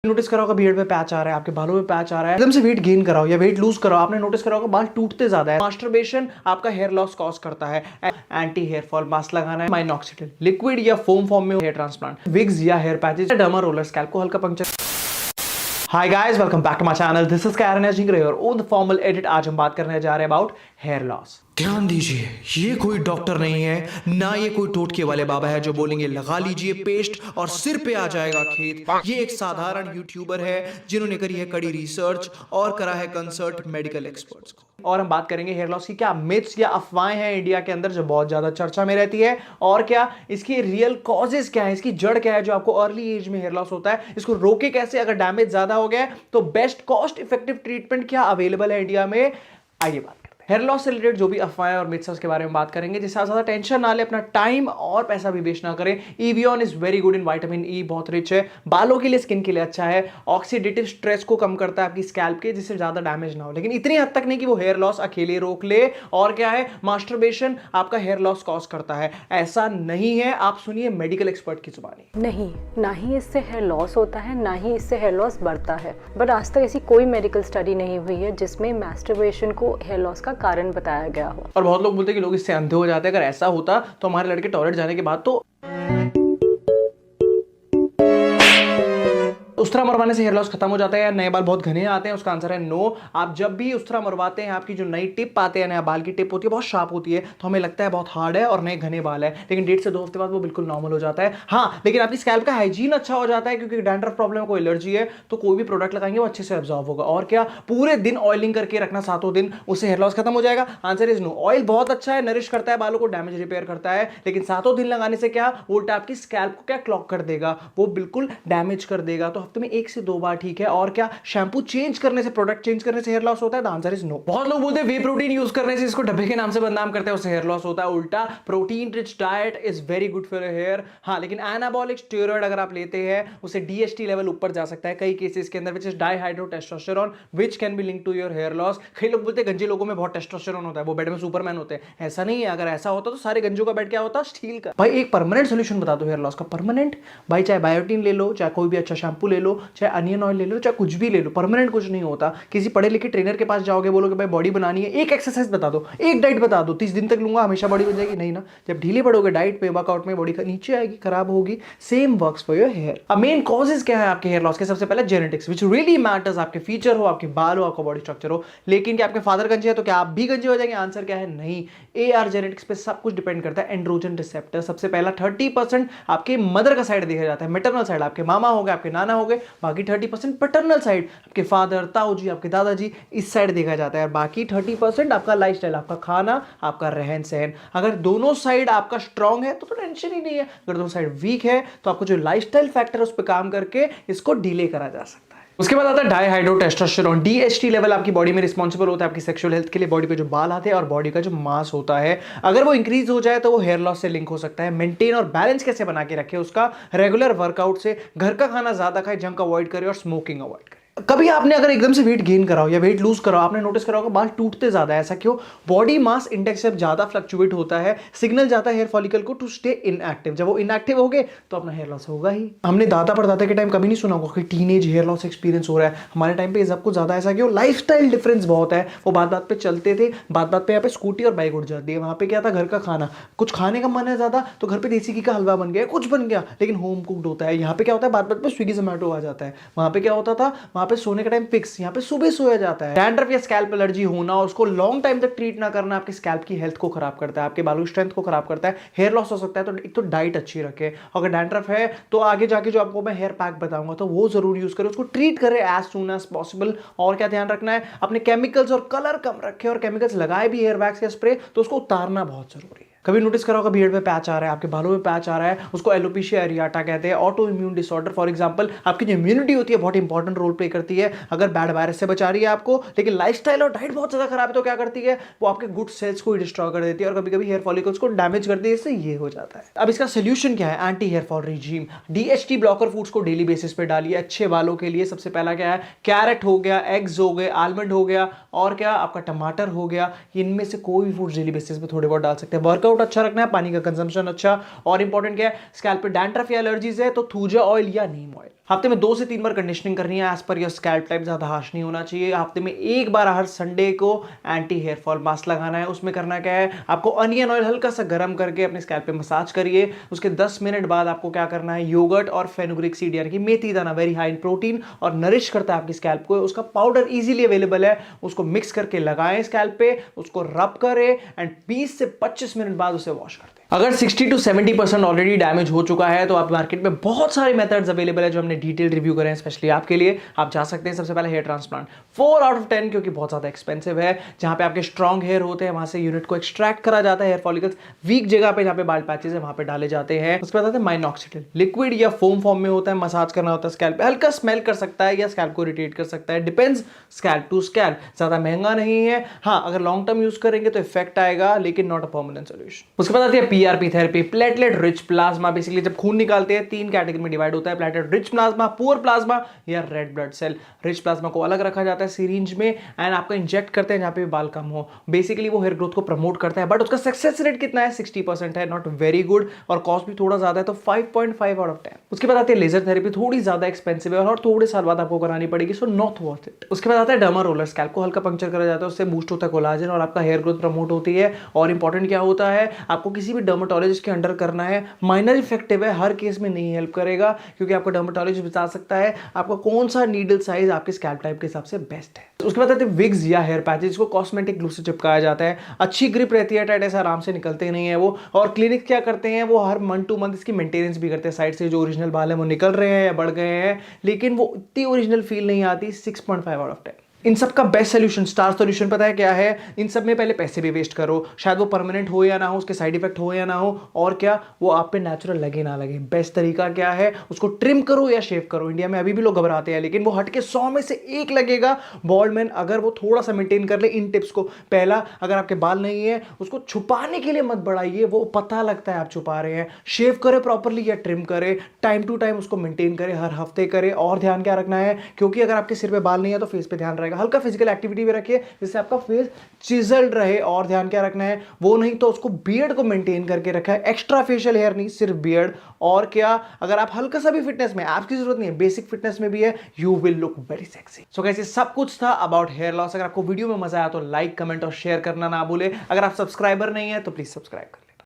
Notice करा होगा beard में पैच आ रहा है, आपके बालों में पैच आ रहा है, एकदम से वेट गेन कराओ या वेट लूज कराओ, आपने नोटिस करा होगा बाल टूटते ज्यादा है। मास्टरबेशन आपका हेयर लॉस कॉज करता है। एंटी हेयर फॉल मास्क लगाना है, माइनॉक्सिडिल लिक्विड या फोम फॉर्म में हेयर ट्रांसप्लांट, विग्स या hair patches, derma roller, scalp को हल्का puncture. Hi guys, welcome back to my channel. This is Karen एजिंग्रे और ऑन द फॉर्मल एडिट आज हम बात करने जा रहे हैं अबाउट हेयर लॉस। ध्यान दीजिए, ये कोई डॉक्टर नहीं है, ना ये कोई टोटके वाले बाबा है जो बोलेंगे लगा लीजिए पेस्ट और सिर पे आ जाएगा खेत। ये एक साधारण यूट्यूबर है जिन्होंने करी है कड़ी रिसर्च और करा है कंसल्ट मेडिकल एक्सपर्ट्स को। और हम बात करेंगे हेयर लॉस की क्या मिथ्स या अफवाहें हैं इंडिया के अंदर जो बहुत ज्यादा चर्चा में रहती है, और क्या इसकी रियल कॉजेस क्या है, इसकी जड़ क्या है जो आपको अर्ली एज में हेयर लॉस होता है, इसको रोके कैसे, अगर डैमेज ज्यादा हो गया है तो बेस्ट कॉस्ट इफेक्टिव ट्रीटमेंट क्या अवेलेबल है इंडिया में। आइए बात हेयर लॉस से रिलेटेड जो भी अफवाहें और मिथ्स उसके बारे में बात करेंगे, जिससे ज्यादा टेंशन ना ले, अपना टाइम और पैसा भी वेस्ट ना करें। ईवियन is very good in vitamin E, बहुत रिच है, बालों के लिए, स्किन के लिए अच्छा है, ऑक्सीडेटिव स्ट्रेस को कम करता है आपकी स्कैल्प के, जिससे ज्यादा डैमेज ना हो, लेकिन इतनी हद तक नहीं कि वो हेयर लॉस अकेले रोक ले। और क्या है, मास्टरबेशन आपका हेयर लॉस कॉज करता है, ऐसा नहीं है। आप सुनिए मेडिकल एक्सपर्ट की जुबानी। नहीं, ना ही इससे हेयर लॉस होता है, ना ही इससे हेयर लॉस बढ़ता है। बट आज तक ऐसी कोई मेडिकल स्टडी नहीं हुई है जिसमें मास्टरबेशन को हेयर लॉस का कारण बताया गया हो। और बहुत लोग बोलते हैं कि लोग इससे अंधे हो जाते हैं। अगर ऐसा होता तो हमारे लड़के टॉयलेट जाने के बाद तो उस्तरा मरवाने से हेयर लॉस खत्म हो जाता है या नए बाल बहुत घने आते हैं, उसका आंसर है नो। आप जब भी उस्तरा मरवाते हैं, आपकी जो नई टिप आते हैं, नया बाल की टिप होती है, बहुत शार्प होती है, तो हमें लगता है बहुत हार्ड है और नए घने बाल है, लेकिन 1.5 से 2 हफ्ते बाद वो बिल्कुल नॉर्मल हो जाता है। हाँ, लेकिन आपकी स्कैल्प का हाइजीन अच्छा हो जाता है, क्योंकि डैंड्रफ प्रॉब्लम है, कोई एलर्जी है, तो कोई भी प्रोडक्ट लगाएंगे वो अच्छे से एब्जॉर्व होगा। और क्या, पूरे दिन ऑयलिंग करके रखना 7 दिन, उससे हेयर लॉस खत्म हो जाएगा? Answer is no. ऑयल बहुत अच्छा है, नरिश करता है बालों को, डैमेज रिपेयर करता है, लेकिन 7 दिन लगाने से क्या, उल्टा आपकी स्कैल्प को क्या क्लॉग कर देगा, वो बिल्कुल डैमेज कर देगा। तो हफ्ते में 1 से 2 बार ठीक है। और क्या, शैम्पू चेंज करने से, प्रोडक्ट चेंज करने से हेयर लॉस होता है? The answer is no. बहुत लोग बोलते हैं वे प्रोटीन यूज करने से, इसको डब्बे के नाम से बदनाम करते हैं, उससे हेयर लॉस होता है। उल्टा, protein rich diet is very good for hair. हाँ, लेकिन एनाबॉलिक स्टेरॉइड अगर आप लेते हैं, उससे डीएसटी लेवल ऊपर जा सकता है कई केसेस के अंदर, which is dihydrotestosterone, which can be link to your hair loss. कई लोग बोलते हैं गंजे लोगों में बहुत टेस्टोस्टेरोन होता है, वो बेड में सुपरमैन होते हैं। ऐसा नहीं है। अगर ऐसा होता तो सारे गंजों का बेड क्या होता, स्टील का। भाई एक परमानेंट सोल्यूशन बता दो हेयर लॉस का। परमानेंट भाई, चाहे बायोटीन ले लो, चाहे कोई भी अच्छा शैम्पू ले लो, चाहे अनियन ऑयल ले लो, चाहे कुछ भी ले लो, परमानेंट कुछ नहीं होता। किसी पढ़े लिखे ट्रेनर के पास जाओगे, बोलोगे भाई बॉडी बनानी है, एक एक्सरसाइज बता दो, एक डाइट बता दो, 30 दिन तक लूंगा हमेशा बॉडी बन जाएगी, नहीं ना। जब ढीले पड़ोगे डाइट पे, वर्कआउट में, बॉडी नीचे आएगी, खराब होगी। Same works for your hair. अब मेन कॉजेस क्या है आपके हेयर लॉस के? सबसे पहले जेनेटिक्स, विच रियली मैटर्स। आपके फीचर हो, आपके बाल हो, आपका बॉडी स्ट्रक्चर हो। लेकिन क्या आपके फादर गंजे है तो क्या आप भी गंजे हो जाएंगे? आंसर क्या है, नहीं। AR जेनेटिक्स पे सब कुछ डिपेंड करता है। एंड्रोजन रिसेप्टर सबसे पहला 30% आपके मदर का साइड देखा जाता है, मैटरनल साइड, आपके मामा हो गए, आपके नाना हो गए। बाकी 30% पैटर्नल साइड, आपके फादर, ताऊ जी, आपके दादाजी, इस साइड देखा जाता है। और बाकी 30% आपका लाइफस्टाइल, आपका खाना, आपका रहन सहन। अगर दोनों साइड आपका स्ट्रांग है तो टेंशन ही नहीं है। अगर दोनों साइड वीक है तो आपको जो लाइफस्टाइल फैक्टर है उस पर काम करके इसको डिले करा जा सकता है। उसके बाद आता है डाईहाइड्रोटेस्टोस्टेरोन। DHT लेवल आपकी बॉडी में रिस्पॉन्सिबल होता है आपकी सेक्सुअल हेल्थ के लिए। बॉडी पे जो बाल आते हैं और बॉडी का जो मास होता है, अगर वो इंक्रीज हो जाए तो वो हेयर लॉस से लिंक हो सकता है। मेंटेन और बैलेंस कैसे बना के रखे उसका? रेगुलर वर्कआउट से, घर का खाना ज्यादा खाए, जंक अवॉइड करे और स्मोकिंग अवॉइड करे। कभी आपने अगर एकदम से वेट गेन कराओ या वेट लूज कराओ, आपने नोटिस करा होगा बाल टूटते ज्यादा है। ऐसा क्यों? बॉडी मास इंडेक्स जब ज्यादा फ्लक्चुएट होता है, सिग्नल जाता है हेयर फॉलिकल को टू स्टे इनएक्टिव। जब वो इनएक्टिव हो गए तो अपना हेयर लॉस होगा ही। हमने दादा परदादा के टाइम कभी नहीं सुना होगा कि टीनेज हेयर लॉस एक्सपीरियंस हो रहा है। हमारे टाइम पे सबको ज्यादा। ऐसा क्यों? लाइफस्टाइल डिफरेंस बहुत है। वो बात बात पे चलते थे, बात बात पे यहाँ पे स्कूटी और बाइक उठ जाती है। वहां पे क्या था, घर का खाना, कुछ खाने का मन है ज्यादा तो घर पे देसी घी का हलवा बन गया, कुछ बन गया, लेकिन होम कुक्ड होता है। यहाँ पे क्या होता है, बात बात पे स्विगी जोमेटो आ जाता है। वहां पे क्या होता था, वहां पे सोने का टाइम फिक्स, यहाँ पे सुबह सोया जाता है। डैंड्रफ या स्कैल्प एलर्जी होना, उसको लॉन्ग टाइम तक ट्रीट ना करना आपकी स्कैल्प की हेल्थ को खराब करता है, आपके बालों की स्ट्रेंथ को खराब करता है, हेयर लॉस हो सकता है। तो एक तो डाइट अच्छी रखे। अगर डैंड्रफ है तो आगे जाके जो आपको मैं हेयर पैक बताऊंगा तो वो जरूर यूज करें, उसको ट्रीट करें एज सून एज पॉसिबल। और क्या ध्यान रखना है, अपने केमिकल्स और कलर कम रखे, और केमिकल्स लगाए भी हेयर वैक्स या स्प्रे तो उसको उतारना बहुत जरूरी है। कभी नोटिस करा होगा बियर्ड में पैच आ रहा है, आपके बालों में पैच आ रहा है, उसको एलोपेशिया एरियाटा कहते हैं। Auto immune disorder, for example आपकी जो इम्यूनिटी होती है बहुत इंपॉर्टेंट रोल प्ले करती है। अगर बैड वायरस से बचा रही है आपको, लेकिन लाइफस्टाइल और डाइट बहुत ज्यादा खराब है तो क्या करती है, वो आपके गुड सेल्स को डिस्ट्रॉय कर देती है और कभी कभी हेयर फॉलिकल्स को डैमेज करती है। इससे ये हो जाता है। अब इसका सोल्यूशन क्या है? Anti hair fall regime. DHT blocker foods को डेली बेसिस पे डालिए अच्छे बालों के लिए। सबसे पहला क्या है, कैरेट हो गया, एग्स हो गए, आलमंड हो गया, और क्या आपका टमाटर हो गया। इनमें से कोई भी फूड डेली बेसिस पे थोड़े बहुत डाल सकते हैं। वर्कआउट वर्कआउट अच्छा रखना है, पानी का कंजम्पशन अच्छा, और इंपॉर्टेंट क्या है, स्कैल्प पे डैंड्रफ या एलर्जीज है तो थूजा ऑयल या नीम ऑयल। हफ्ते में 2 से 3 बार कंडीशनिंग करनी है as per your scalp type, ज्यादा हार्श नहीं होना चाहिए। हफ्ते में 1 बार हर संडे को एंटी हेयर फॉल मास्क लगाना है। उसमें करना क्या है, आपको अनियन ऑयल हल्का सा गर्म करके अपने स्कैल्प पे मसाज करिए। उसके 10 मिनट बाद आपको क्या करना है, योगर्ट और फेनुग्रिक सीड यानी कि मेथी दाना, वेरी हाई इन प्रोटीन और नरिश करता है आपकी स्कैल्प को, उसका पाउडर इजीली अवेलेबल है, उसको मिक्स करके लगाएं स्कैल्प पे, उसको रब करें एंड 20 से 25 मिनट बाद उसे वॉश कर दें। अगर 60 to 70% ऑलरेडी डैमेज हो चुका है तो आप मार्केट में बहुत सारे मेथड्स अवेलेबल है जो हमने डिटेल रिव्यू करे हैं स्पेशली आपके लिए। आप जा सकते हैं सबसे पहले हेयर ट्रांसप्लांट, 4 आउट ऑफ 10 क्योंकि बहुत ज्यादा एक्सपेंसिव है। जहां पे आपके स्ट्रॉन्ग हेयर होते हैं वहां से यूनिट को एक्सट्रैक्ट करा जाता है, हेयर फॉलिकल्स वीक जगह पे जहां पे बाल पैचेस है वहां पे डाले जाते हैं। उसके बाद आते हैं माइनॉक्सिडिल, लिक्विड या फोम फॉर्म में होता है, मसाज करना होता है स्कैल्प पे, हल्का स्मेल कर सकता है या स्कैल्प को इरिटेट कर सकता है, डिपेंड्स स्कैल्प टू स्कैल्प, ज्यादा महंगा नहीं है। हाँ, अगर लॉन्ग टर्म यूज करेंगे तो इफेक्ट आएगा लेकिन नॉट अ परमानेंट सोल्यूशन। उसके बाद आती है PRP therapy, platelet rich plasma. Basically जब खून निकालते हैं 3 कैटेगरी में डिवाइड होता है, platelet rich plasma, poor plasma या red blood cell. Rich plasma को अलग रखा जाता है सिरिंज में एंड आपको इंजेक्ट करते हैं जहां पे बाल कम हो। बेसिकली वो हेयर ग्रोथ को प्रमोट करता है, बट उसका सक्सेस रेट कितना है, 60% है, नॉट वेरी गुड, और कॉस्ट भी थोड़ा ज्यादा है तो 5.5 आउट ऑफ 10। उसके बाद आती है लेजर थेरेपी, थोड़ी ज्यादा एक्सपेंसिव है और थोड़े साल बाद आपको करानी पड़ेगी, सो नॉट वर्थ इट। उसके बाद आता है डर्मा रोलर, स्कैल्प को हल्का पंक्चर करा जाता है, उससे बूस्ट होता है कोलाजन और आपका हेयर ग्रोथ प्रमोट होती है। और इंपॉर्टेंट क्या होता है, आपको किसी भी डर्मेटोलॉजिस्ट के अंडर करना है, माइनर इफेक्टिव है, हर केस में नहीं हेल्प करेगा क्योंकि आपको डर्मेटोलॉजिस्ट बता सकता है आपका कौन सा नीडल साइज आपके स्कैल्प टाइप के हिसाब से बेस्ट है। उसके बाद आते हैं विग्स या हेयर पैचेस, जिसको कॉस्मेटिक ग्लू से चिपकाया जाता है, अच्छी ग्रिप रहती है, टाइट ऐसे आराम से निकलते नहीं है वो। और क्लिनिक क्या करते हैं, वो हर मंथ टू मंथ इसकी मेंटेनेंस भी करते हैं, साइड से जो ओरिजिनल बाल है वो निकल रहे हैं या बढ़ गए हैं, लेकिन वो इतनी ओरिजिनल फील नहीं आती। 6.5 आउट ऑफ 10। इन सब का बेस्ट सोल्यूशन, स्टार सोल्यूशन पता है क्या है, इन सब में पहले पैसे भी वेस्ट करो, शायद वो परमानेंट हो या ना हो, उसके साइड इफेक्ट हो या ना हो, और क्या वो आप पे नेचुरल लगे ना लगे। बेस्ट तरीका क्या है, उसको ट्रिम करो या शेव करो। इंडिया में अभी भी लोग घबराते हैं, लेकिन वो हटके 100 में से 1 लगेगा बॉल्ड मैन अगर वो थोड़ा सा मेंटेन कर ले इन टिप्स को। पहला, अगर आपके बाल नहीं है उसको छुपाने के लिए मत बढ़ाइए, वो पता लगता है आप छुपा रहे हैं। शेव करे प्रॉपरली या ट्रिम करे, टाइम टू टाइम उसको मेंटेन करे, हर हफ्ते करे। और ध्यान क्या रखना है, क्योंकि अगर आपके सिर पे बाल नहीं है तो फेस पे ध्यान रहेगा, हल्का फिजिकल एक्टिविटी भी रखिए जिससे आपका फेस चिजल्ड रहे। और ध्यान क्या रखना है, वो नहीं तो उसको बियर्ड को मेंटेन करके रखा है, एक्स्ट्रा फेशियल हेयर नहीं, सिर्फ बियर्ड। और क्या, अगर आप हल्का सा भी फिटनेस में, आपकी जरूरत नहीं है, बेसिक फिटनेस में भी है, you will look very sexy. So guys, ये सब कुछ था अबाउट हेयर लॉस। अगर आपको वीडियो में मजा आया तो लाइक, कमेंट और शेयर करना ना भूले। अगर आप सब्सक्राइबर नहीं है तो प्लीज सब्सक्राइब करें।